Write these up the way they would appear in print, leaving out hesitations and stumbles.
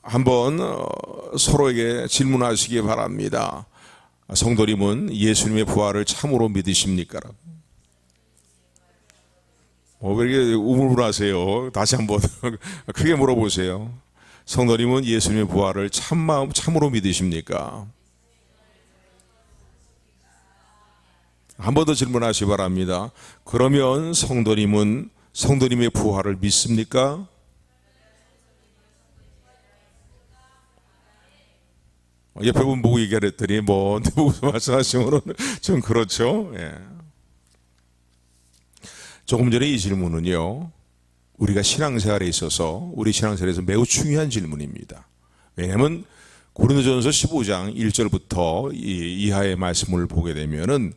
한번 서로에게 질문하시기 바랍니다. 성도님은 예수님의 부활을 참으로 믿으십니까? 왜 이렇게 우물우물하세요? 다시 한번 크게 물어보세요. 성도님은 예수님의 부활을 참으로 믿으십니까? 한 번 더 질문하시기 바랍니다. 그러면 성도님은 성도님의 부활을 믿습니까? 옆에 분 보고 얘기하랬더니 누구서 말씀하시면 좀 그렇죠. 예. 조금 전에 이 질문은요, 우리가 신앙생활에 있어서 우리 신앙생활에서 매우 중요한 질문입니다. 왜냐하면 고린도전서 15장 1절부터 이하의 말씀을 보게 되면은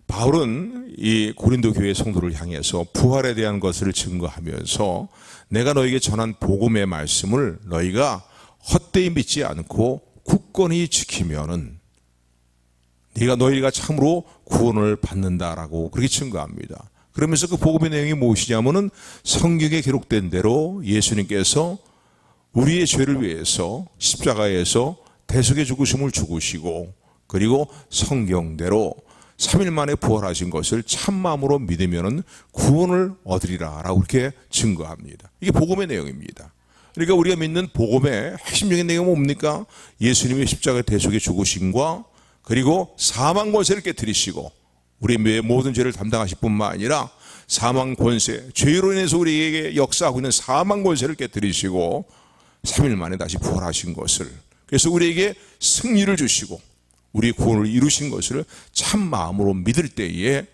바울은 이 고린도 교회 성도를 향해서 부활에 대한 것을 증거하면서 내가 너에게 전한 복음의 말씀을 너희가 헛되이 믿지 않고 굳건히 지키면은 너희가 참으로 구원을 받는다라고 그렇게 증거합니다. 그러면서 그 복음의 내용이 무엇이냐면은 성경에 기록된 대로 예수님께서 우리의 죄를 위해서 십자가에서 대속의 죽으심을 죽으시고 그리고 성경대로 3일 만에 부활하신 것을 참마음으로 믿으면 구원을 얻으리라 라고 그렇게 증거합니다. 이게 복음의 내용입니다. 그러니까 우리가 믿는 복음의 핵심적인 내용은 뭡니까? 예수님의 십자가 대속의 죽으심과 그리고 사망 권세를 깨뜨리시고 우리의 모든 죄를 담당하실 뿐만 아니라 사망 권세, 죄로 인해서 우리에게 역사하고 있는 사망 권세를 깨뜨리시고 3일 만에 다시 부활하신 것을, 그래서 우리에게 승리를 주시고 우리 구원을 이루신 것을 참 마음으로 믿을 때에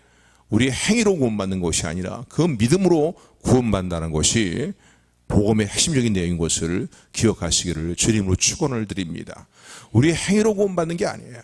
우리 행위로 구원받는 것이 아니라 그 믿음으로 구원받는다는 것이 복음의 핵심적인 내용인 것을 기억하시기를 주님으로 축원을 드립니다. 우리 행위로 구원받는 게 아니에요.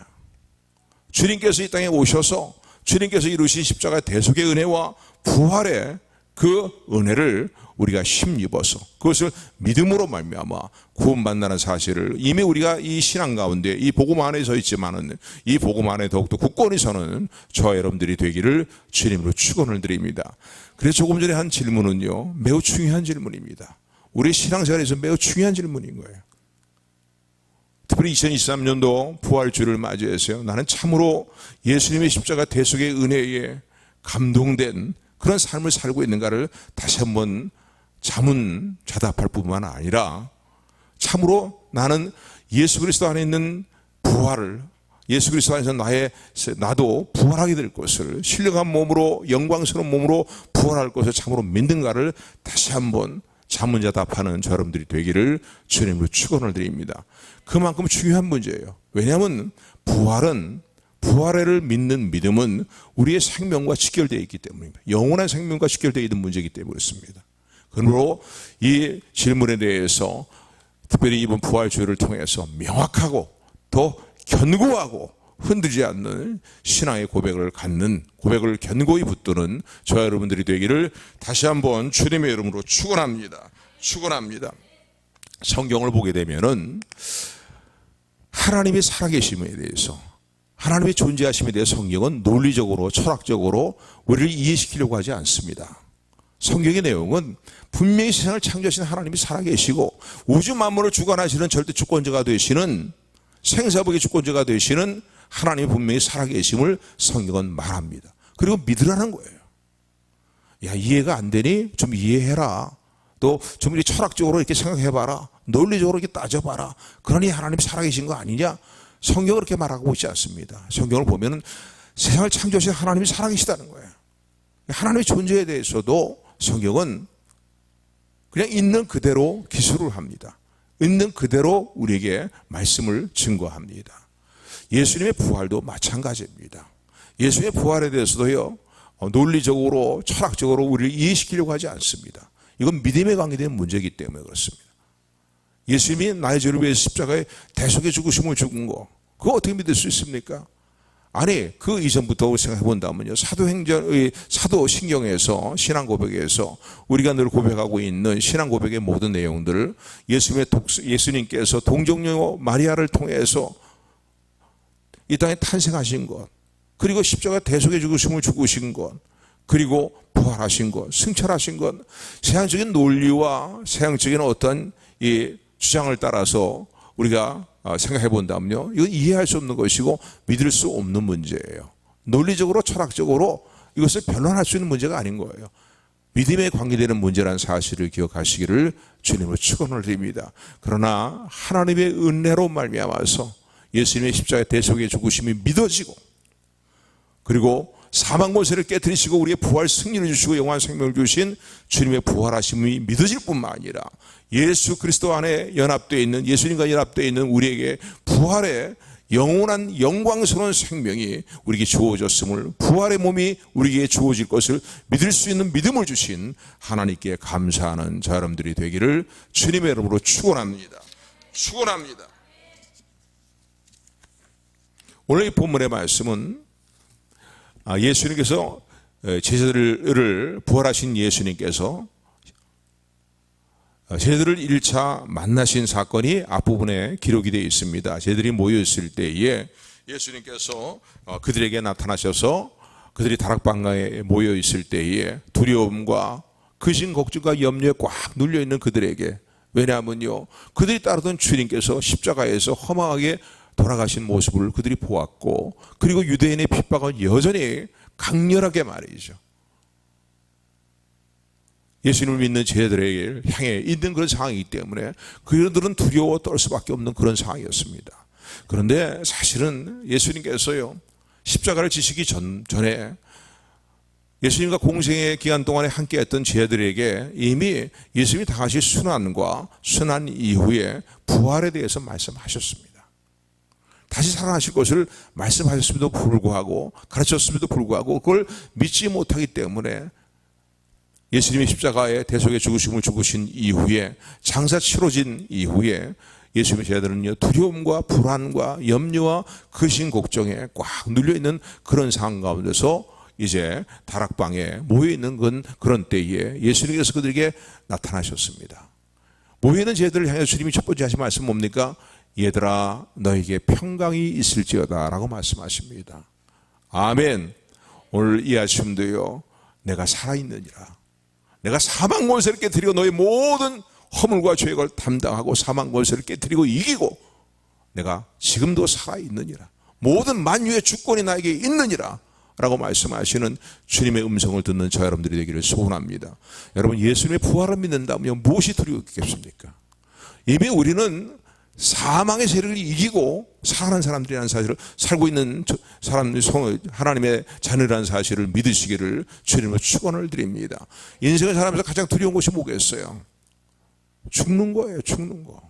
주님께서 이 땅에 오셔서 주님께서 이루신 십자가 대속의 은혜와 부활의 그 은혜를 우리가 힘입어서 그것을 믿음으로 말미암아 구원받는다는 사실을 이미 우리가 이 신앙 가운데 이 복음 안에 서 있지만은 이 복음 안에 더욱더 굳건히 서는 저와 여러분들이 되기를 주님으로 축원을 드립니다. 그래서 조금 전에 한 질문은요, 매우 중요한 질문입니다. 우리 신앙생활에서 매우 중요한 질문인 거예요. 특별히 2023년도 부활주를 맞이해서요, 나는 참으로 예수님의 십자가 대속의 은혜에 감동된 그런 삶을 살고 있는가를 다시 한번 자문자답할 뿐만 아니라 참으로 나는 예수 그리스도 안에 있는 부활을, 예수 그리스도 안에서 나도 부활하게 될 것을, 신령한 몸으로 영광스러운 몸으로 부활할 것을 참으로 믿는가를 다시 한번 자문자답하는 저 여러분들이 되기를 주님으로 축원을 드립니다. 그만큼 중요한 문제예요. 왜냐하면 부활을 믿는 믿음은 우리의 생명과 직결되어 있기 때문입니다. 영원한 생명과 직결되어 있는 문제이기 때문에 그렇습니다. 그러므로 이 질문에 대해서 특별히 이번 부활주의를 통해서 명확하고 더 견고하고 흔들지 않는 신앙의 고백을 갖는, 고백을 견고히 붙드는 저와 여러분들이 되기를 다시 한번 주님의 이름으로 축원합니다. 성경을 보게 되면은 하나님의 살아계심에 대해서, 하나님의 존재하심에 대해 성경은 논리적으로 철학적으로 우리를 이해시키려고 하지 않습니다. 성경의 내용은 분명히 세상을 창조하신 하나님이 살아계시고 우주 만물을 주관하시는 절대 주권자가 되시는, 생사복의 주권자가 되시는 하나님이 분명히 살아계심을 성경은 말합니다. 그리고 믿으라는 거예요. 야, 이해가 안 되니 좀 이해해라. 또 좀 이렇게 철학적으로 이렇게 생각해봐라. 논리적으로 이렇게 따져봐라. 그러니 하나님이 살아계신 거 아니냐? 성경은 그렇게 말하고 있지 않습니다. 성경을 보면은 세상을 창조하신 하나님이 살아계시다는 거예요. 하나님의 존재에 대해서도 성경은 그냥 있는 그대로 기술을 합니다. 있는 그대로 우리에게 말씀을 증거합니다. 예수님의 부활도 마찬가지입니다. 예수님의 부활에 대해서도요, 논리적으로 철학적으로 우리를 이해시키려고 하지 않습니다. 이건 믿음에 관계된 문제이기 때문에 그렇습니다. 예수님이 나의 죄를 위해서 십자가에 대속의 죽으심을 죽은 거, 그거 어떻게 믿을 수 있습니까? 아니, 그 이전부터 생각해 본다면요, 사도신경에서, 신앙 고백에서 우리가 늘 고백하고 있는 신앙 고백의 모든 내용들을 예수님께서 동정녀 마리아를 통해서 이 땅에 탄생하신 것, 그리고 십자가 대속의 죽으심을 죽으신 것, 그리고 부활하신 것, 승천하신 것, 세상적인 논리와 세상적인 어떤 이 주장을 따라서 우리가 생각해 본다면요, 이건 이해할 수 없는 것이고 믿을 수 없는 문제예요. 논리적으로 철학적으로 이것을 변론할 수 있는 문제가 아닌 거예요. 믿음에 관계되는 문제라는 사실을 기억하시기를 주님으로 축원을 드립니다. 그러나 하나님의 은혜로 말미암아서 예수님의 십자가의 대속의 죽으심이 믿어지고, 그리고 사망 권세를 깨뜨리시고 우리의 부활 승리를 주시고 영원한 생명을 주신 주님의 부활하심이 믿어질 뿐만 아니라 예수 그리스도 안에 연합되어 있는, 예수님과 연합되어 있는 우리에게 부활의 영원한 영광스러운 생명이 우리에게 주어졌음을, 부활의 몸이 우리에게 주어질 것을 믿을 수 있는 믿음을 주신 하나님께 감사하는 자 여러분들이 되기를 주님의 이름으로 축원합니다. 축원합니다. 오늘 이 본문의 말씀은 예수님께서 제자들을, 부활하신 예수님께서 제자들을 1차 만나신 사건이 앞부분에 기록이 되어 있습니다. 제자들이 모여있을 때에 예수님께서 그들에게 나타나셔서 그들이 다락방에 모여있을 때에 두려움과 근심, 걱정과 염려에 꽉 눌려있는 그들에게, 왜냐하면요, 그들이 따르던 주님께서 십자가에서 허망하게 돌아가신 모습을 그들이 보았고, 그리고 유대인의 핍박은 여전히 강렬하게 말이죠, 예수님을 믿는 제자들에게 향해 있는 그런 상황이기 때문에 그들은 두려워 떨 수밖에 없는 그런 상황이었습니다. 그런데 사실은 예수님께서요, 십자가를 지시기 전에 예수님과 공생의 기간 동안에 함께했던 제자들에게 이미 예수님이 당하실 순환과 순환 이후에 부활에 대해서 말씀하셨습니다. 다시 살아나실 것을 말씀하셨음에도 불구하고, 가르쳤음에도 불구하고 그걸 믿지 못하기 때문에 예수님이 십자가에 대속의 죽으심을 죽으신 이후에, 장사 치러진 이후에 예수님의 제자들은요, 두려움과 불안과 염려와 근심 걱정에 꽉 눌려있는 그런 상황 가운데서 이제 다락방에 모여있는 그런 때에 예수님께서 그들에게 나타나셨습니다. 모여있는 제자들을 향해 주님이 첫 번째 하신 말씀 뭡니까? 얘들아, 너에게 평강이 있을지어다 라고 말씀하십니다. 아멘. 오늘 이 아침도요, 내가 살아있느니라, 내가 사망 권세를 깨뜨리고 너의 모든 허물과 죄를 담당하고 사망 권세를 깨뜨리고 이기고 내가 지금도 살아있느니라, 모든 만유의 주권이 나에게 있느니라 라고 말씀하시는 주님의 음성을 듣는 저 여러분들이 되기를 소원합니다. 여러분, 예수님의 부활을 믿는다면 무엇이 두려웠겠습니까? 이미 우리는 사망의 세력을 이기고 살아난 사람들이라는 사실을, 살고 있는 사람들이 하나님의 자녀라는 사실을 믿으시기를 주님으로 축원을 드립니다. 인생을 살아가면서 가장 두려운 것이 뭐겠어요? 죽는 거예요. 죽는 거.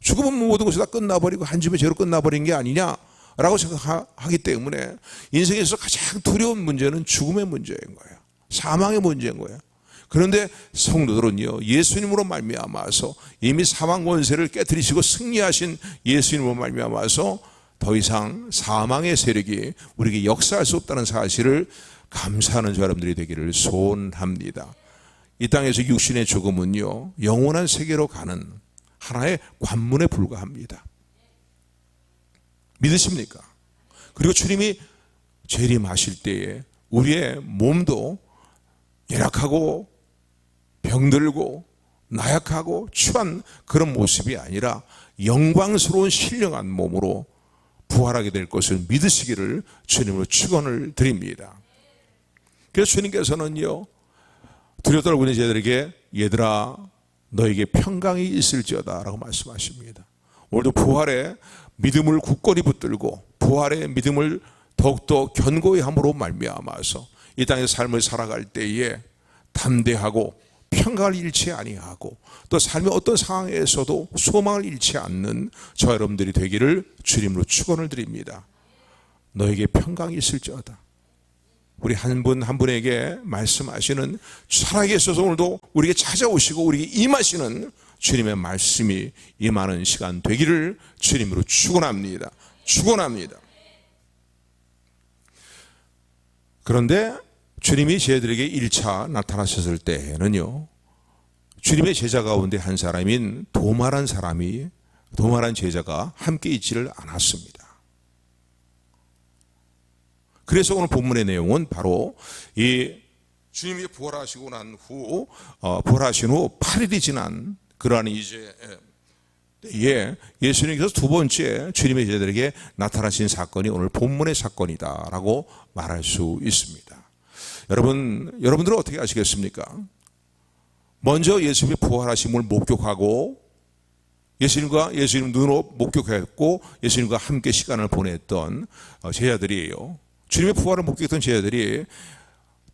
죽으면 모든 것이 다 끝나버리고 한 줌의 죄로 끝나버린 게 아니냐라고 생각하기 때문에 인생에서 가장 두려운 문제는 죽음의 문제인 거예요. 사망의 문제인 거예요. 그런데 성도들은요, 예수님으로 말미암아서 이미 사망 권세를 깨뜨리시고 승리하신 예수님으로 말미암아서 더 이상 사망의 세력이 우리에게 역사할 수 없다는 사실을 감사하는 여러분들이 되기를 소원합니다. 이 땅에서 육신의 죽음은요, 영원한 세계로 가는 하나의 관문에 불과합니다. 믿으십니까? 그리고 주님이 재림하실 때에 우리의 몸도 열악하고 병들고 나약하고 추한 그런 모습이 아니라 영광스러운 신령한 몸으로 부활하게 될 것을 믿으시기를 주님으로 축원을 드립니다. 그래서 주님께서는요, 두려워 떨고 있는 제자들에게 얘들아, 너에게 평강이 있을지어다 라고 말씀하십니다. 오늘도 부활의 믿음을 굳건히 붙들고 부활의 믿음을 더욱더 견고히 함으로 말미암아서 이 땅에서 삶을 살아갈 때에 담대하고 평강을 잃지 아니하고 또 삶의 어떤 상황에서도 소망을 잃지 않는 저 여러분들이 되기를 주님으로 축원을 드립니다. 너에게 평강이 있을지어다. 우리 한 분 한 분에게 말씀하시는, 살아계셔서 오늘도 우리에게 찾아오시고 우리에게 임하시는 주님의 말씀이 임하는 시간 되기를 주님으로 축원합니다. 축원합니다. 그런데 주님이 제자들에게 1차 나타나셨을 때에는요, 주님의 제자 가운데 한 사람인 도마란 제자가 함께 있지를 않았습니다. 그래서 오늘 본문의 내용은 바로 이 주님이 부활하시고 난 후, 부활하신 후 8일이 지난 그러한 이제 때에 예수님께서 두 번째 주님의 제자들에게 나타나신 사건이 오늘 본문의 사건이다라고 말할 수 있습니다. 여러분들은 어떻게 아시겠습니까? 먼저 예수님의 부활하심을 목격하고 예수님 눈으로 목격했고 예수님과 함께 시간을 보냈던 제자들이에요. 주님의 부활을 목격했던 제자들이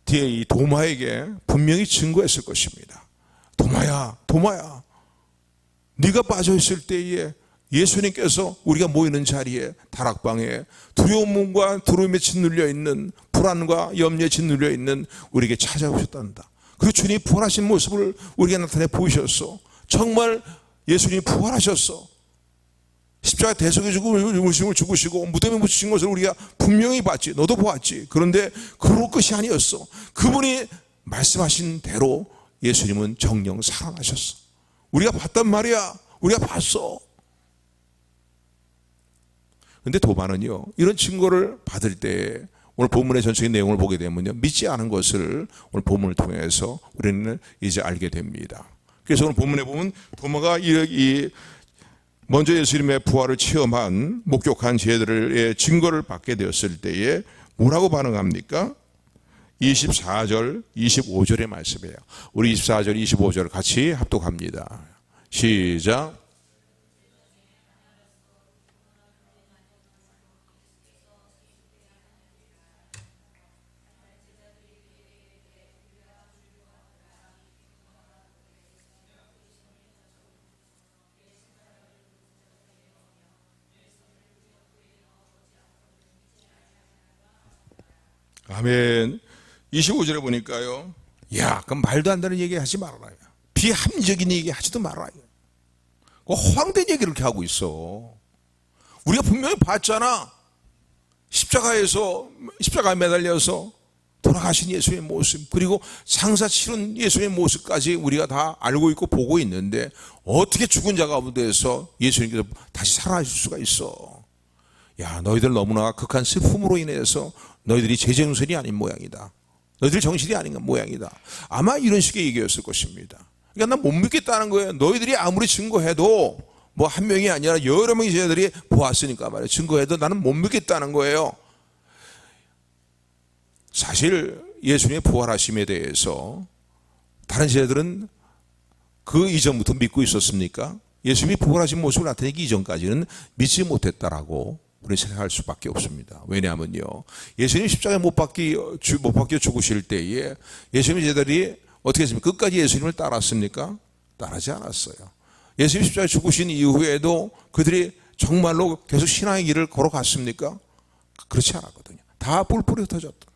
뒤에 이 도마에게 분명히 증거했을 것입니다. 도마야, 네가 빠져있을 때에 예수님께서 우리가 모이는 자리에 다락방에 두려움과 두려움에 짓눌려 있는 불안과 염려에 짓눌려 있는 우리에게 찾아오셨단다. 그리고 주님이 부활하신 모습을 우리에게 나타내 보이셨어. 정말 예수님이 부활하셨어. 십자가 대속의 죽으심을 죽으시고 무덤에 묻히신 것을 우리가 분명히 봤지. 너도 보았지. 그런데 그로 끝이 아니었어. 그분이 말씀하신 대로 예수님은 정령 살아나셨어. 우리가 봤단 말이야. 우리가 봤어. 그런데 도마는요, 이런 증거를 받을 때 오늘 본문의 전체적인 내용을 보게 되면요, 믿지 않은 것을 오늘 본문을 통해서 우리는 이제 알게 됩니다. 그래서 오늘 본문에 보면 도마가 먼저 예수님의 부활을 체험한 목격한 제자들의 증거를 받게 되었을 때에 뭐라고 반응합니까? 24절, 25절의 말씀이에요. 우리 24절, 25절 같이 합독합니다. 시작. 아멘. 25절에 보니까요, 야, 그럼 말도 안 되는 얘기 하지 말아라. 비합리적인 얘기 하지도 말아라. 허황된 얘기를 이렇게 하고 있어. 우리가 분명히 봤잖아. 십자가에 매달려서 돌아가신 예수의 모습, 그리고 장사 치른 예수의 모습까지 우리가 다 알고 있고 보고 있는데 어떻게 죽은 자 가운데서 예수님께서 다시 살아나실 수가 있어. 야, 너희들 너무나 극한 슬픔으로 인해서 너희들이 제정신이 아닌 모양이다. 너희들 정신이 아닌 모양이다. 아마 이런 식의 얘기였을 것입니다. 그러니까 난 못 믿겠다는 거예요. 너희들이 아무리 증거해도 뭐 한 명이 아니라 여러 명의 제자들이 보았으니까 말이에요. 증거해도 나는 못 믿겠다는 거예요. 사실 예수님의 부활하심에 대해서 다른 제자들은 그 이전부터 믿고 있었습니까? 예수님이 부활하신 모습을 나타내기 이전까지는 믿지 못했다라고 우리는 생각할 수밖에 없습니다. 왜냐하면요, 예수님 십자가에 못 박혀 죽으실 때에 예수님의 제자들이 어떻게 했습니까? 끝까지 예수님을 따랐습니까? 따르지 않았어요. 예수님 십자가에 죽으신 이후에도 그들이 정말로 계속 신앙의 길을 걸어갔습니까? 그렇지 않았거든요. 다 뿔뿔이 흩어졌다.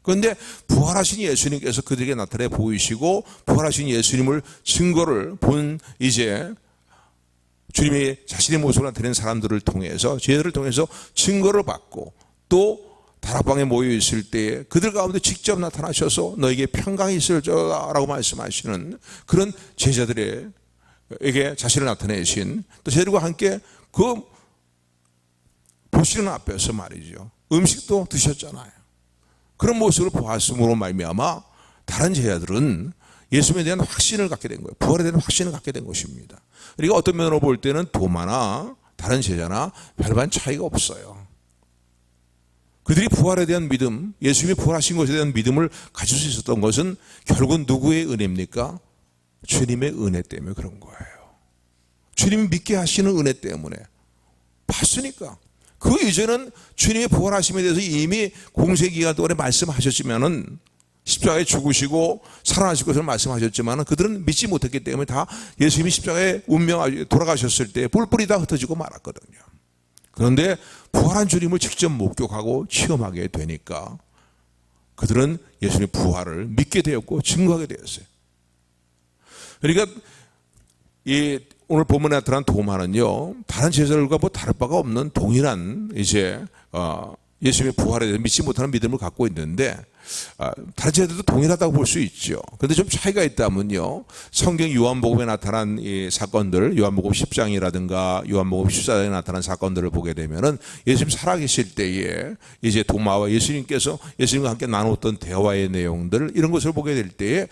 그런데 부활하신 예수님께서 그들에게 나타내 보이시고 부활하신 예수님을 증거를 본 이제 주님의 자신의 모습을 나타낸 사람들을 통해서, 제자들을 통해서 증거를 받고 또 다락방에 모여 있을 때에 그들 가운데 직접 나타나셔서 너에게 평강이 있을 거라고 말씀하시는 그런 제자들에게 자신을 나타내신, 또 제자들과 함께 그 보시는 앞에서 말이죠, 음식도 드셨잖아요. 그런 모습을 보았음으로 말미암아 다른 제자들은 예수님에 대한 확신을 갖게 된 거예요. 부활에 대한 확신을 갖게 된 것입니다. 그러니까 어떤 면으로 볼 때는 도마나 다른 제자나 별반 차이가 없어요. 그들이 부활에 대한 믿음, 예수님이 부활하신 것에 대한 믿음을 가질 수 있었던 것은 결국은 누구의 은혜입니까? 주님의 은혜 때문에 그런 거예요. 주님이 믿게 하시는 은혜 때문에 봤으니까. 그 이전은 주님의 부활하심에 대해서 이미 공세기간 동안에 말씀하셨지만은, 십자가에 죽으시고 살아나실 것을 말씀하셨지만 그들은 믿지 못했기 때문에 다 예수님이 십자가에 돌아가셨을 때 뿔뿔이 다 흩어지고 말았거든요. 그런데 부활한 주님을 직접 목격하고 체험하게 되니까 그들은 예수님의 부활을 믿게 되었고 증거하게 되었어요. 그러니까 오늘 본문에 나타난 도마는요, 다른 제자들과 뭐 다를 바가 없는 동일한 이제 예수님의 부활에 대해서 믿지 못하는 믿음을 갖고 있는데 다른 제자들도 동일하다고 볼 수 있죠. 그런데 좀 차이가 있다면요, 성경 요한복음에 나타난 이 사건들, 요한복음 10장이라든가 요한복음 14장에 나타난 사건들을 보게 되면은 예수님 살아계실 때에 이제 도마와 예수님께서 예수님과 함께 나눴던 대화의 내용들, 이런 것을 보게 될 때에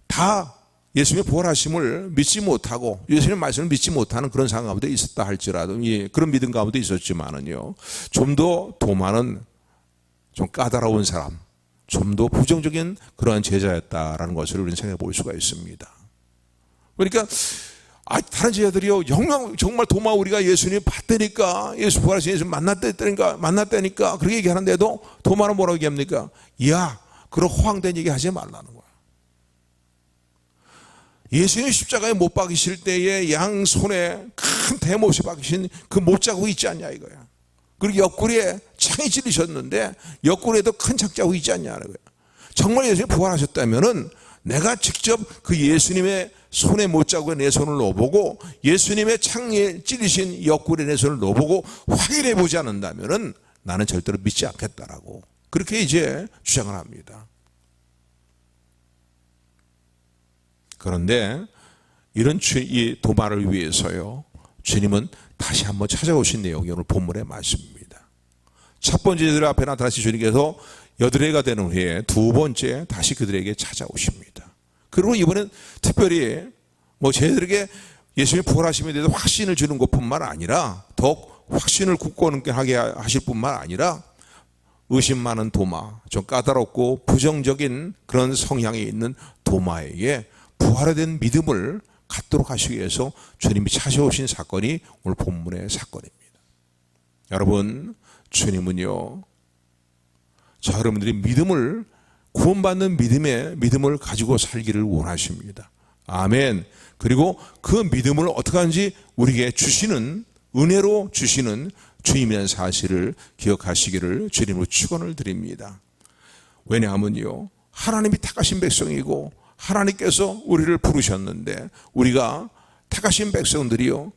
다 예수님의 부활하심을 믿지 못하고 예수님의 말씀을 믿지 못하는 그런 상황 가운데 있었다 할지라도, 그런 믿음 가운데 있었지만은요, 좀 더 도마는 좀 까다로운 사람, 좀 더 부정적인 그러한 제자였다라는 것을 우리는 생각해 볼 수가 있습니다. 그러니까 다른 제자들이요, 정말 도마 우리가 예수님 봤다니까, 예수 부활하신 예수님 만났다니까 그렇게 얘기하는데도 도마는 뭐라고 얘기합니까? 야, 그런 호황된 얘기 하지 말라는 거야. 예수님 십자가에 못 박이실 때에 양손에 큰 대못이 박이신 그 못자국이 있지 않냐 이거야. 그리고 옆구리에 창이 찔리셨는데 옆구리에도 큰 창자국이 있지 않냐는 거야. 정말 예수님이 부활하셨다면은 내가 직접 그 예수님의 손에 못자국에 내 손을 넣어보고 예수님의 창에 찔리신 옆구리에 내 손을 넣어보고 확인해 보지 않는다면은 나는 절대로 믿지 않겠다라고 그렇게 이제 주장을 합니다. 그런데 이런 이 도마를 위해서요, 주님은 다시 한번 찾아오신 내용이 오늘 본문의 말씀입니다. 첫 번째 제자들 앞에 나타나신 주님께서 8해가 되는 후에 두 번째 다시 그들에게 찾아오십니다. 그리고 이번엔 특별히 제자들에게 예수님의 부활하심에 대해서 확신을 주는 것뿐만 아니라 더욱 확신을 굳건하게 하실 뿐만 아니라 의심 많은 도마, 좀 까다롭고 부정적인 그런 성향이 있는 도마에게 부활에 대한 믿음을 갖도록 하시기 위해서 주님이 찾아오신 사건이 오늘 본문의 사건입니다. 여러분, 주님은요, 저 여러분들이 믿음을, 구원받는 믿음을 가지고 살기를 원하십니다. 아멘. 그리고 그 믿음을 어떻게 하는지 우리에게 주시는, 은혜로 주시는 주님이라는 사실을 기억하시기를 주님으로 축원을 드립니다. 왜냐하면요, 하나님이 택하신 백성이고 하나님께서 우리를 부르셨는데, 우리가 택하신 백성들이요,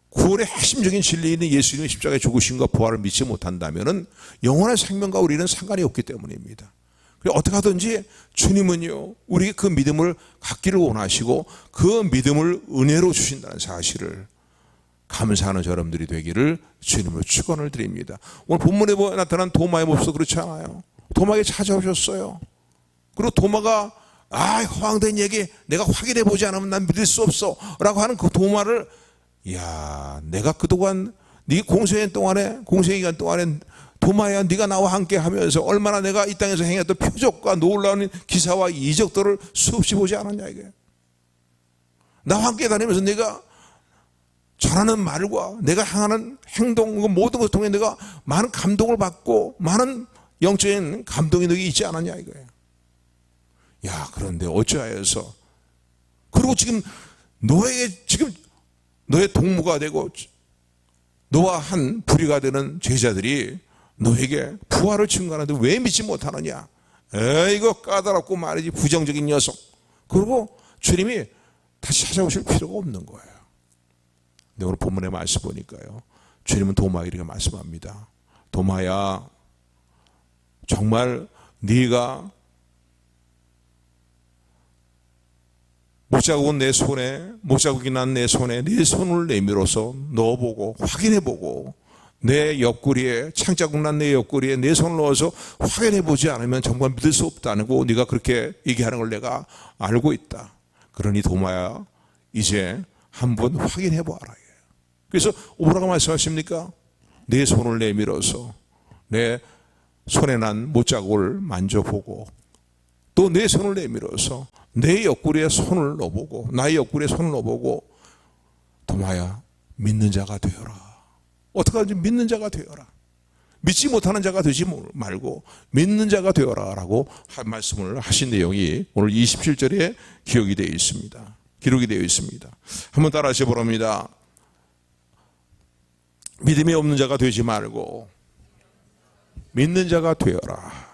구원의 핵심적인 진리 있는 예수님의 십자가에 죽으신 것 부활을 믿지 못한다면 영원한 생명과 우리는 상관이 없기 때문입니다. 그래서 어떻게 하든지 주님은요, 우리에게 그 믿음을 갖기를 원하시고 그 믿음을 은혜로 주신다는 사실을 감사하는 여러분들이 되기를 주님으로 축원을 드립니다. 오늘 본문에 나타난 도마의 모습도 그렇지 않아요? 도마에게 찾아오셨어요. 그리고 도마가 허황된 얘기 내가 확인해 보지 않으면 난 믿을 수 없어 라고 하는 그 도마를, 내가 그동안 네 공생기간 동안에 도마야, 네가 나와 함께 하면서 얼마나 내가 이 땅에서 행했던 표적과 놀라운 기사와 이적들을 수없이 보지 않았냐 이게. 나와 함께 다니면서 내가 전하는 말과 내가 행하는 행동, 모든 것을 통해 내가 많은 감동을 받고 많은 영적인 감동이 너에게 있지 않았냐 이거예요. 그런데 어찌하여서, 그리고 지금 너에게 너의 동무가 되고 너와 한 부리가 되는 제자들이 너에게 부활을 증거하는데 왜 믿지 못하느냐? 이거 까다롭고 말이지 부정적인 녀석. 그리고 주님이 다시 찾아오실 필요가 없는 거예요. 근데 오늘 본문의 말씀 보니까요, 주님은 도마에게 이렇게 말씀합니다. 도마야, 정말 네가 못자국은 내 손에, 못자국이 난 내 손에 네 손을 내밀어서 넣어보고 확인해보고 내 옆구리에, 창자국 난 내 옆구리에 내 손을 넣어서 확인해보지 않으면 정말 믿을 수 없다는 거, 네가 그렇게 얘기하는 걸 내가 알고 있다. 그러니 도마야, 이제 한번 확인해보아라. 그래서 뭐라고 말씀하십니까? 내 손을 내밀어서 내 손에 난 못자국을 만져보고 또 내 손을 내밀어서 내 옆구리에 손을 넣어보고, 나의 옆구리에 손을 넣어보고, 도마야, 믿는 자가 되어라. 어떻게 하든지 믿는 자가 되어라. 믿지 못하는 자가 되지 말고 믿는 자가 되어라 라고 한 말씀을 하신 내용이 오늘 27절에 기록이 되어 있습니다. 한번 따라 하셔 보랍니다. 믿음이 없는 자가 되지 말고 믿는 자가 되어라.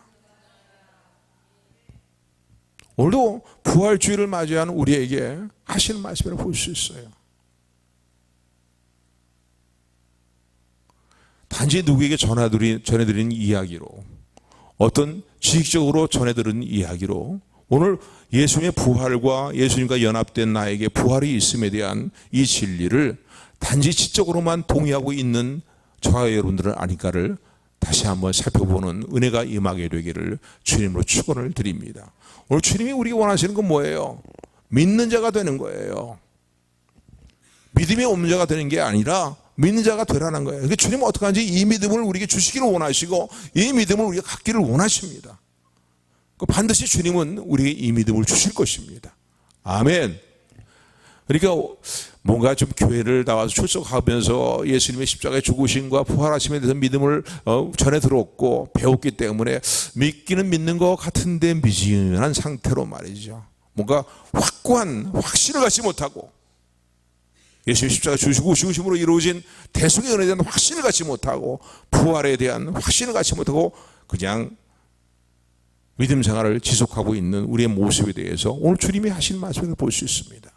오늘도 부활주의를 맞이하는 우리에게 하시는 말씀을 볼 수 있어요. 단지 누구에게 전해드린 이야기로, 어떤 지식적으로 전해드린 이야기로, 오늘 예수님의 부활과 예수님과 연합된 나에게 부활이 있음에 대한 이 진리를 단지 지적으로만 동의하고 있는 저와 여러분들은 아닐까를 다시 한번 살펴보는 은혜가 임하게 되기를 주님으로 축원을 드립니다. 오늘 주님이 우리가 원하시는 건 뭐예요? 믿는 자가 되는 거예요. 믿음이 없는 자가 되는 게 아니라 믿는 자가 되라는 거예요. 그러니까 주님은 어떻게 하는지 이 믿음을 우리에게 주시기를 원하시고 이 믿음을 우리가 갖기를 원하십니다. 반드시 주님은 우리에게 이 믿음을 주실 것입니다. 아멘. 그러니까 뭔가 좀 교회를 나와서 출석하면서 예수님의 십자가의 죽으심과 부활하심에 대해서 믿음을 전해 들었고 배웠기 때문에 믿기는 믿는 것 같은데 미지근한 상태로 말이죠. 뭔가 확고한 확신을 갖지 못하고 예수님의 십자가 죽으심으로 이루어진 대속의 은혜에 대한 확신을 갖지 못하고 부활에 대한 확신을 갖지 못하고 그냥 믿음 생활을 지속하고 있는 우리의 모습에 대해서 오늘 주님이 하신 말씀을 볼 수 있습니다.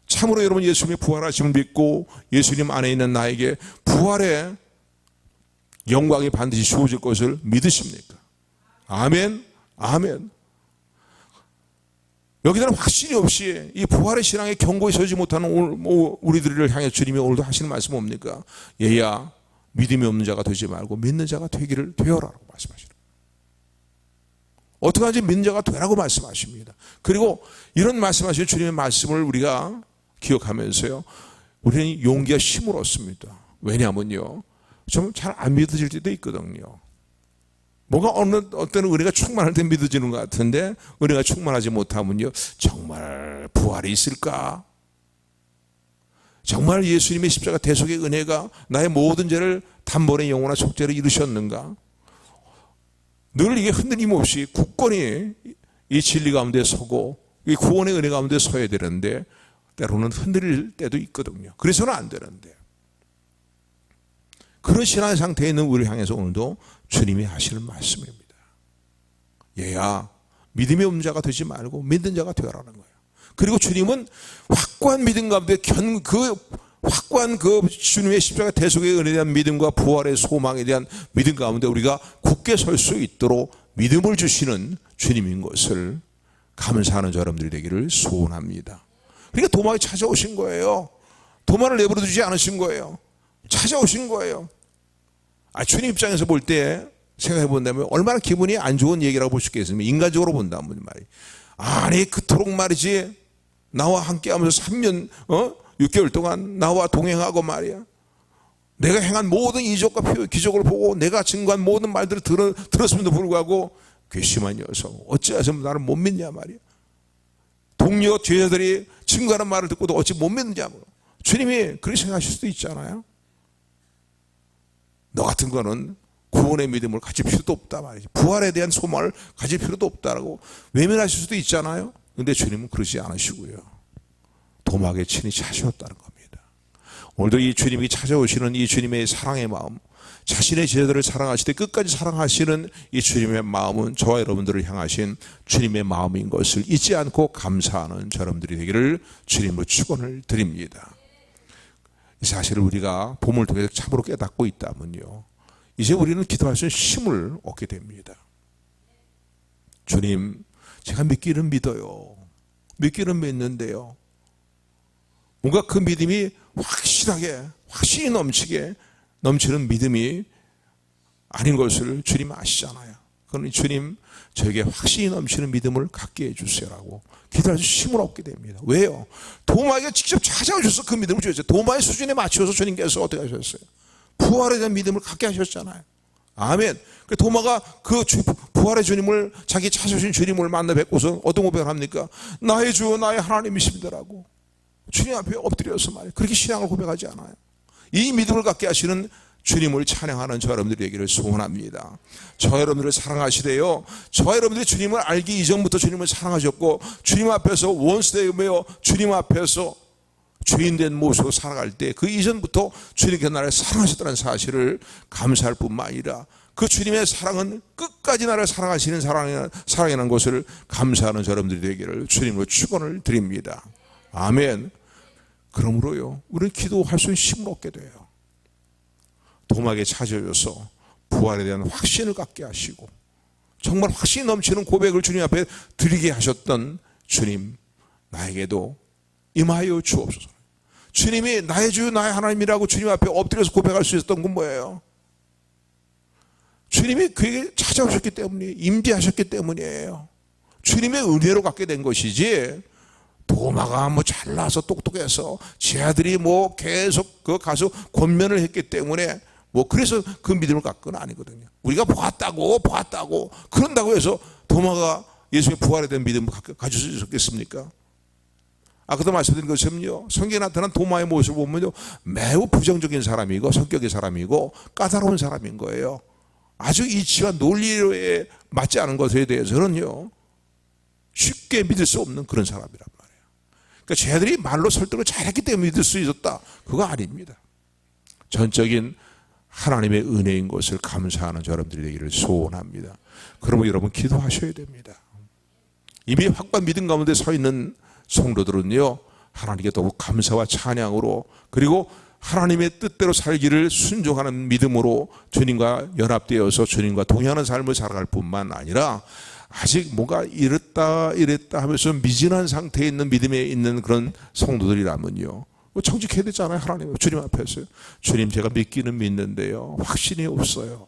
참으로 여러분 예수님의 부활하심을 믿고 예수님 안에 있는 나에게 부활의 영광이 반드시 주어질 것을 믿으십니까? 아멘. 아멘. 여기서는 확신이 없이 이 부활의 신앙에 견고히 서지 못하는 우리들을 향해 주님이 오늘도 하시는 말씀은 뭡니까? 얘야 믿음이 없는 자가 되지 말고 믿는 자가 되기를 되어라라고 말씀하시는 거예요. 어떻게 하는지 믿는 자가 되라고 말씀하십니다. 그리고 이런 말씀하시는 주님의 말씀을 우리가 기억하면서요, 우리는 용기와 힘을 얻습니다. 왜냐하면요, 좀 잘 안 믿어질 때도 있거든요. 뭔가 어느 때는 은혜가 충만할 때 믿어지는 것 같은데 은혜가 충만하지 못하면요, 정말 부활이 있을까? 정말 예수님의 십자가 대속의 은혜가 나의 모든 죄를 단번에 영원한 속죄를 이루셨는가? 늘 이게 흔들림 없이 굳건히 이 진리 가운데 서고 이 구원의 은혜 가운데 서야 되는데 때로는 흔들릴 때도 있거든요. 그래서는 안 되는데 그런 신앙의 상태에 있는 우리를 향해서 오늘도 주님이 하시는 말씀입니다. 얘야 믿음이 없는 자가 되지 말고 믿는 자가 되어라는 거예요. 그리고 주님은 확고한 믿음 가운데 확고한 그 주님의 십자가 대속의 은혜에 대한 믿음과 부활의 소망에 대한 믿음 가운데 우리가 굳게 설 수 있도록 믿음을 주시는 주님인 것을 감사하는 여러분들이 되기를 소원합니다. 그러니까 도마에 찾아오신 거예요. 도마를 내버려 두지 않으신 거예요. 찾아오신 거예요. 주님 입장에서 볼 때 생각해 본다면 얼마나 기분이 안 좋은 얘기라고 볼 수 있겠습니까? 인간적으로 본다면 말이에요. 아니 그토록 말이지 나와 함께 하면서 3년 6개월 동안 나와 동행하고 말이야. 내가 행한 모든 이적과 기적을 보고 내가 증거한 모든 말들을 들었음에도 불구하고 괘씸한 녀석 어찌해서 나를 못 믿냐 말이야. 동료 제자들이 증거하는 말을 듣고도 어찌 못 믿느냐고. 주님이 그렇게 생각하실 수도 있잖아요. 너 같은 거는 구원의 믿음을 가질 필요도 없다 말이지. 부활에 대한 소망을 가질 필요도 없다라고 외면하실 수도 있잖아요. 근데 주님은 그러지 않으시고요. 도마에 친히 찾으셨다는 겁니다. 오늘도 이 주님이 찾아오시는 이 주님의 사랑의 마음, 자신의 제자들을 사랑하실 때 끝까지 사랑하시는 이 주님의 마음은 저와 여러분들을 향하신 주님의 마음인 것을 잊지 않고 감사하는 여러분들이 되기를 주님으로 축원을 드립니다. 이 사실을 우리가 봄을 통해서 참으로 깨닫고 있다면요, 이제 우리는 기도할 수 있는 힘을 얻게 됩니다. 주님, 제가 믿기는 믿어요. 믿기는 믿는데요, 뭔가 그 믿음이 확신이 넘치는 믿음이 아닌 것을 주님 아시잖아요. 그러니 주님, 저에게 확신이 넘치는 믿음을 갖게 해주세요라고 기도할 수 힘을 얻게 됩니다. 왜요? 도마에게 직접 찾아오셔서 그 믿음을 주셨어요. 도마의 수준에 맞춰서 주님께서 어떻게 하셨어요? 부활에 대한 믿음을 갖게 하셨잖아요. 아멘. 도마가 그 부활의 주님을, 자기 찾아오신 주님을 만나 뵙고서 어떤 고백을 합니까? 나의 주, 나의 하나님이십니다라고 주님 앞에 엎드려서 말이에요. 그렇게 신앙을 고백하지 않아요. 이 믿음을 갖게 하시는 주님을 찬양하는 저 여러분들이 되기를 소원합니다. 저 여러분들을 사랑하시되요, 저 여러분들이 주님을 알기 이전부터 주님을 사랑하셨고 주님 앞에서 원수되며 주님 앞에서 죄인된 모습으로 살아갈 때 그 이전부터 주님께서 나를 사랑하셨다는 사실을 감사할 뿐만 아니라 그 주님의 사랑은 끝까지 나를 사랑하시는 사랑이라는 것을 감사하는 저 여러분들이 되기를 주님으로 축원을 드립니다. 아멘. 그러므로요, 우리는 기도할 수 있는 힘을 얻게 돼요. 도마에게 찾아줘서 부활에 대한 확신을 갖게 하시고 정말 확신이 넘치는 고백을 주님 앞에 드리게 하셨던 주님, 나에게도 임하여 주옵소서. 주님이 나의 주 나의 하나님이라고 주님 앞에 엎드려서 고백할 수 있었던 건 뭐예요? 주님이 그에게 찾아오셨기 때문에, 임재하셨기 때문이에요. 주님의 은혜로 갖게 된 것이지, 도마가 뭐 잘나서 똑똑해서 제 아들이 뭐 계속 그 가서 권면을 했기 때문에 뭐 그래서 그 믿음을 갖고 건 아니거든요. 우리가 보았다고 그런다고 해서 도마가 예수의 부활에 대한 믿음을 가질 수 있었겠습니까? 아까도 말씀드린 것처럼요, 성경에 나타난 도마의 모습을 보면요, 매우 부정적인 사람이고 성격의 사람이고 까다로운 사람인 거예요. 아주 이치와 논리에 맞지 않은 것에 대해서는요, 쉽게 믿을 수 없는 그런 사람이란 말이에요. 그러니까 쟤들이 말로 설득을 잘했기 때문에 믿을 수 있었다, 그거 아닙니다. 전적인 하나님의 은혜인 것을 감사하는 여러분들이 되기를 소원합니다. 그러면 여러분 기도하셔야 됩니다. 이미 확고한 믿음 가운데 서 있는 성도들은요, 하나님께 더욱 감사와 찬양으로, 그리고 하나님의 뜻대로 살기를 순종하는 믿음으로 주님과 연합되어서 주님과 동행하는 삶을 살아갈 뿐만 아니라, 아직 뭔가 이랬다 하면서 미진한 상태에 있는 믿음에 있는 그런 성도들이라면요, 정직해야 되잖아요. 하나님 주님 앞에서. 주님, 제가 믿기는 믿는데요, 확신이 없어요.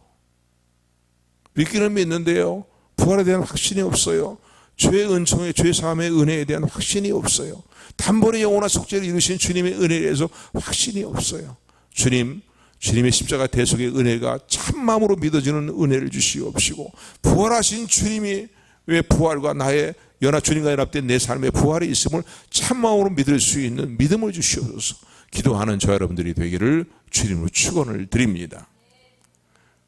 믿기는 믿는데요, 부활에 대한 확신이 없어요. 죄의 은총에, 죄 사함의 은혜에 대한 확신이 없어요. 단번에 영원한 속죄를 이루신 주님의 은혜에 대해서 확신이 없어요. 주님의 십자가 대속의 은혜가 참마음으로 믿어지는 은혜를 주시옵시고, 부활하신 주님이 왜 부활과 나의 주님과 연합된 내 삶의 부활이 있음을 참마음으로 믿을 수 있는 믿음을 주시옵소서. 기도하는 저 여러분들이 되기를 주님으로 축원을 드립니다.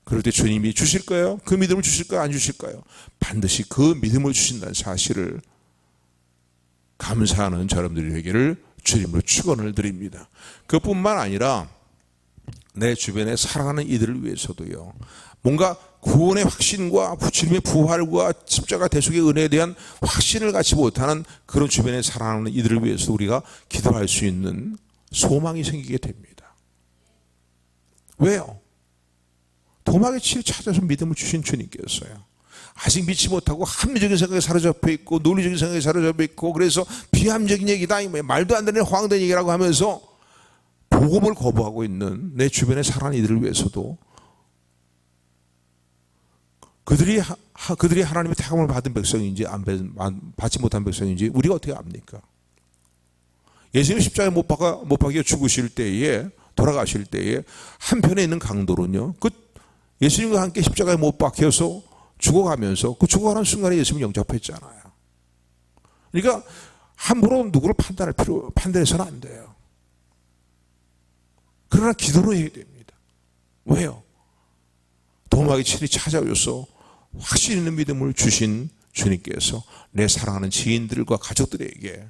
그럴 때 주님이 주실까요? 그 믿음을 주실까요? 안 주실까요? 반드시 그 믿음을 주신다는 사실을 감사하는 저 여러분들이 되기를 주님으로 축원을 드립니다. 그뿐만 아니라 내 주변에 사랑하는 이들을 위해서도요, 뭔가 구원의 확신과 주님의 부활과 십자가 대속의 은혜에 대한 확신을 갖지 못하는 그런 주변에 사랑하는 이들을 위해서 우리가 기도할 수 있는 소망이 생기게 됩니다. 왜요? 도마의 치를 찾아서 믿음을 주신 주님께서요, 아직 믿지 못하고 합리적인 생각에 사로잡혀 있고 논리적인 생각에 사로잡혀 있고, 그래서 비합리적인 얘기다, 말도 안 되는 황당한 얘기라고 하면서 복음을 거부하고 있는 내 주변의 사랑하는 이들을 위해서도, 그들이 하나님의 택함을 받은 백성인지 받지 못한 백성인지 우리가 어떻게 압니까? 예수님 십자가에 못 박혀 죽으실 때에, 돌아가실 때에 한편에 있는 강도는요, 그 예수님과 함께 십자가에 못 박혀서 죽어가면서 그 죽어가는 순간에 예수님을 영접했잖아요. 그러니까 함부로 누구를 판단해서는 안 돼요. 그러나 기도로 해야 됩니다. 왜요? 도마의 친히 찾아오셔서 확신 있는 믿음을 주신 주님께서 내 사랑하는 지인들과 가족들에게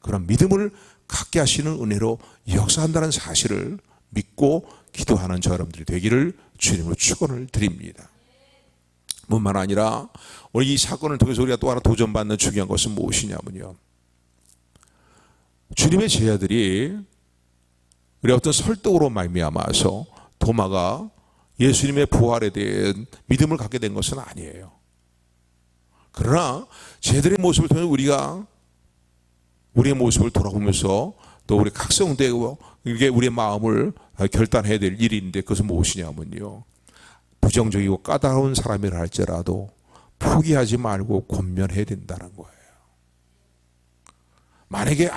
그런 믿음을 갖게 하시는 은혜로 역사한다는 사실을 믿고 기도하는 저 여러분들이 되기를 주님으로 축원을 드립니다. 뿐만 아니라 오늘 이 사건을 통해서 우리가 또 하나 도전받는 중요한 것은 무엇이냐면요, 주님의 제자들이 우리 어떤 설득으로 말미암아서 도마가 예수님의 부활에 대한 믿음을 갖게 된 것은 아니에요. 그러나 제들의 모습을 통해 우리가 우리의 모습을 돌아보면서 또 우리 각성되고 이게 우리의 마음을 결단해야 될 일인데, 그것은 무엇이냐면요, 부정적이고 까다로운 사람이라 할지라도 포기하지 말고 권면해야 된다는 거예요. 만약에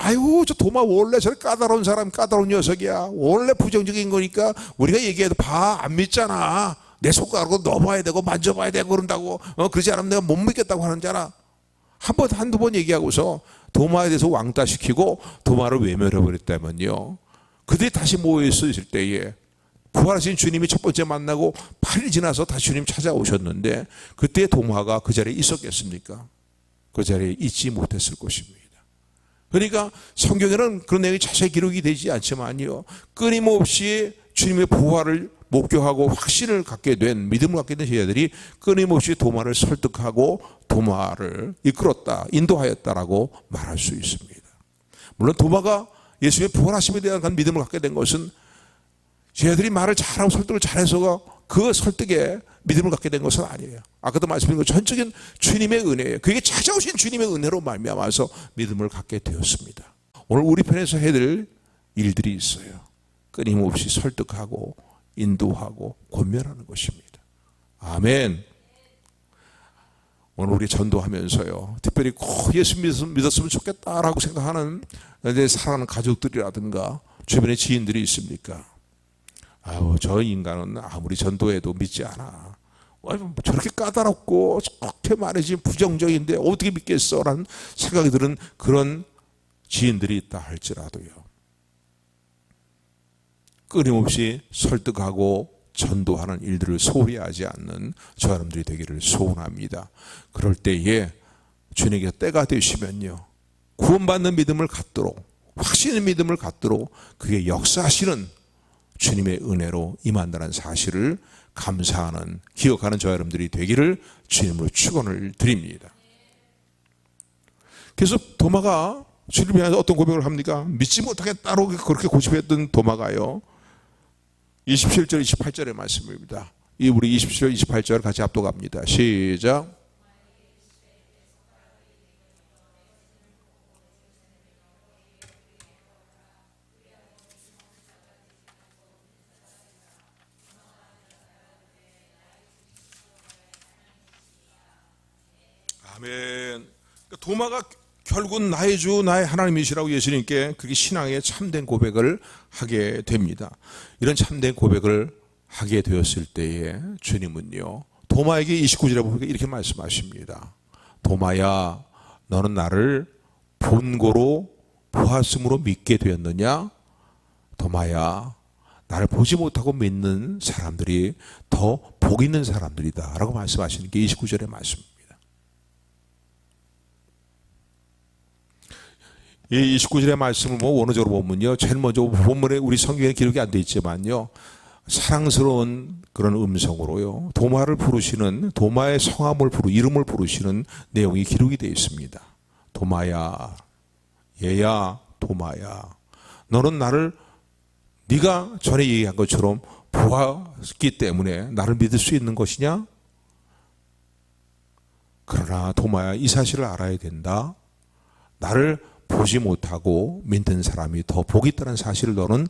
저 도마 원래 저래 까다로운 사람, 까다로운 녀석이야, 원래 부정적인 거니까 우리가 얘기해도 안 믿잖아, 내 손가락으로 넣어봐야 되고 만져봐야 되고 그런다고, 그러지 않으면 내가 못 믿겠다고 하는 자라 한두 번 얘기하고서 도마에 대해서 왕따시키고 도마를 외면해버렸다면요, 그들이 다시 모여있을 때에 부활하신 주님이 첫 번째 만나고 8일 지나서 다시 주님 찾아오셨는데, 그때 도마가 그 자리에 있었겠습니까? 그 자리에 있지 못했을 것입니다. 그러니까 성경에는 그런 내용이 자세히 기록이 되지 않지만요, 끊임없이 주님의 부활을 목격하고 확신을 갖게 된, 믿음을 갖게 된 제자들이 끊임없이 도마를 설득하고 도마를 이끌었다, 인도하였다라고 말할 수 있습니다. 물론 도마가 예수의 부활하심에 대한 믿음을 갖게 된 것은 쟤들이 말을 잘하고 설득을 잘해서 그 설득에 믿음을 갖게 된 것은 아니에요. 아까도 말씀드린 것 전적인 주님의 은혜예요. 그게 찾아오신 주님의 은혜로 말미암아서 믿음을 갖게 되었습니다. 오늘 우리 편에서 해야 될 일들이 있어요. 끊임없이 설득하고 인도하고 권면하는 것입니다. 아멘. 오늘 우리 전도하면서요, 특별히 꼭 예수 믿었으면 좋겠다라고 생각하는 내 사랑하는 가족들이라든가 주변에 지인들이 있습니까? 아유, 저 인간은 아무리 전도해도 믿지 않아. 저렇게 까다롭고 저렇게 말이지 부정적인데 어떻게 믿겠어? 라는 생각이 드는 그런 지인들이 있다 할지라도요, 끊임없이 설득하고 전도하는 일들을 소홀히 하지 않는 저 사람들이 되기를 소원합니다. 그럴 때에 주님께 때가 되시면요, 구원받는 믿음을 갖도록, 확신의 믿음을 갖도록 그게 역사하시는 주님의 은혜로 임한다는 사실을 감사하는, 기억하는 저 여러분들이 되기를 주님으로 축원을 드립니다. 그래서 도마가 주님을 위해서 어떤 고백을 합니까? 믿지 못하겠다고 그렇게 고집했던 도마가요, 27절 28절의 말씀입니다. 우리 27절 28절 같이 압독합니다. 시작. 아멘. 도마가 결국 나의 주 나의 하나님이시라고 예수님께 그게 신앙의 참된 고백을 하게 됩니다. 이런 참된 고백을 하게 되었을 때에 주님은요, 도마에게 29절에 보니까 이렇게 말씀하십니다. 도마야, 너는 나를 본고로 보았으므로 믿게 되었느냐? 도마야, 나를 보지 못하고 믿는 사람들이 더 복 있는 사람들이다 라고 말씀하시는 게 29절의 말씀입니다. 이 29절의 말씀을 원어적으로 보면요, 제일 먼저 본문에 우리 성경에 기록이 안 돼 있지만요, 사랑스러운 그런 음성으로요, 도마를 부르시는, 도마의 성함을 이름을 부르시는 내용이 기록이 되어 있습니다. 도마야, 얘야, 도마야, 너는 나를 네가 전에 얘기한 것처럼 보았기 때문에 나를 믿을 수 있는 것이냐? 그러나 도마야, 이 사실을 알아야 된다. 나를 보지 못하고 믿는 사람이 더 복이 있다는 사실을 너는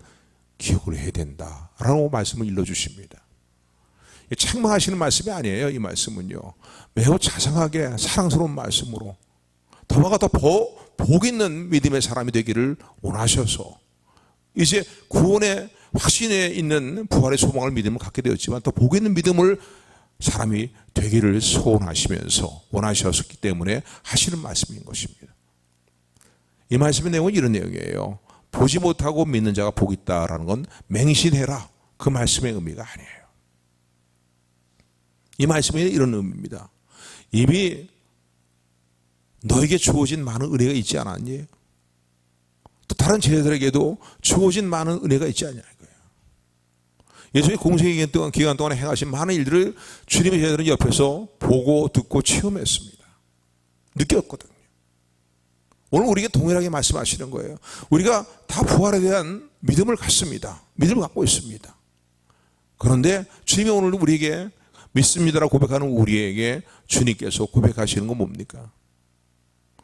기억을 해야 된다 라고 말씀을 일러주십니다. 책망하시는 말씀이 아니에요. 이 말씀은요, 매우 자상하게 사랑스러운 말씀으로 도마가 더 복 있는 믿음의 사람이 되기를 원하셔서 이제 구원의 확신에 있는 부활의 소망을 믿음을 갖게 되었지만 더 복 있는 믿음을 사람이 되기를 소원하시면서 원하셨기 때문에 하시는 말씀인 것입니다. 이 말씀의 내용은 이런 내용이에요. 보지 못하고 믿는 자가 복이 있다라는 건 맹신해라, 그 말씀의 의미가 아니에요. 이 말씀에 이런 의미입니다. 이미 너에게 주어진 많은 은혜가 있지 않았니? 또 다른 제자들에게도 주어진 많은 은혜가 있지 않냐 이거예요. 예수님의 공생의 기간 동안에 행하신 많은 일들을 주님의 제자들은 옆에서 보고 듣고 체험했습니다. 느꼈거든요. 오늘 우리에게 동일하게 말씀하시는 거예요. 우리가 다 부활에 대한 믿음을 갖습니다. 믿음을 갖고 있습니다. 그런데 주님이 오늘 우리에게 믿습니다라고 고백하는 우리에게 주님께서 고백하시는 건 뭡니까?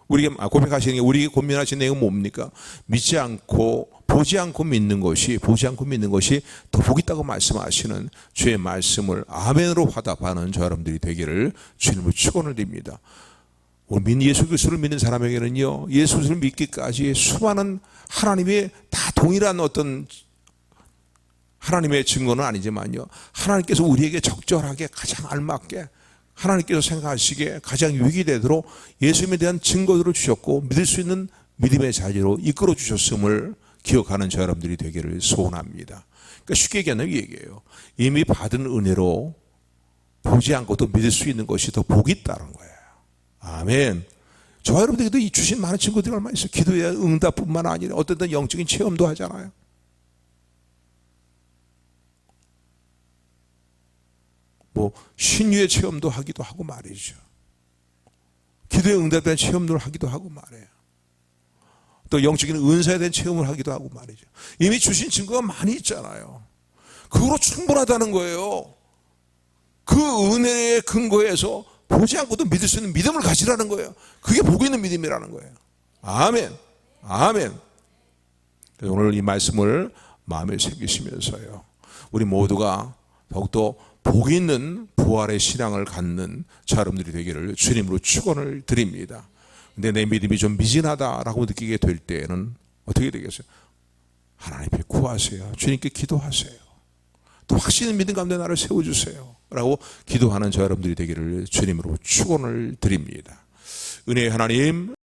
고백하시는 게 우리에게 권면하시는 내용은 뭡니까? 믿지 않고 보지 않고 믿는 것이 더 복 있다고 말씀하시는 주의 말씀을 아멘으로 화답하는 저 여러분들이 되기를 주님을 축원을 드립니다. 예수 그리스도를 믿는 사람에게는요, 예수 그리스도를 믿기까지 수많은 하나님의 다 동일한 어떤 하나님의 증거는 아니지만요, 하나님께서 우리에게 적절하게 가장 알맞게 하나님께서 생각하시기에 가장 유익이 되도록 예수님에 대한 증거들을 주셨고 믿을 수 있는 믿음의 자리로 이끌어 주셨음을 기억하는 저 여러분들이 되기를 소원합니다. 그러니까 쉽게 얘기하면 이 얘기예요. 이미 받은 은혜로 보지 않고도 믿을 수 있는 것이 더 복이 있다는 거예요. 아멘. 저와 여러분들에게도 이 주신 많은 친구들이 얼마나 있어요. 기도의 응답뿐만 아니라 어떤 영적인 체험도 하잖아요. 신유의 체험도 하기도 하고 말이죠. 기도의 응답에 대한 체험을 하기도 하고 말이에요. 또 영적인 은사에 대한 체험을 하기도 하고 말이죠. 이미 주신 증거가 많이 있잖아요. 그거로 충분하다는 거예요. 그 은혜의 근거에서 보지 않고도 믿을 수 있는 믿음을 가지라는 거예요. 그게 복 있는 믿음이라는 거예요. 아멘. 아멘. 그래서 오늘 이 말씀을 마음에 새기시면서요, 우리 모두가 더욱더 복 있는 부활의 신앙을 갖는 자 여러분들이 되기를 주님으로 축원을 드립니다. 근데 내 믿음이 좀 미진하다라고 느끼게 될 때에는 어떻게 되겠어요? 하나님 앞에 구하세요. 주님께 기도하세요. 또 확신 있는 믿음 가운데 나를 세워주세요 라고 기도하는 저 여러분들이 되기를 주님으로 축원을 드립니다. 은혜의 하나님,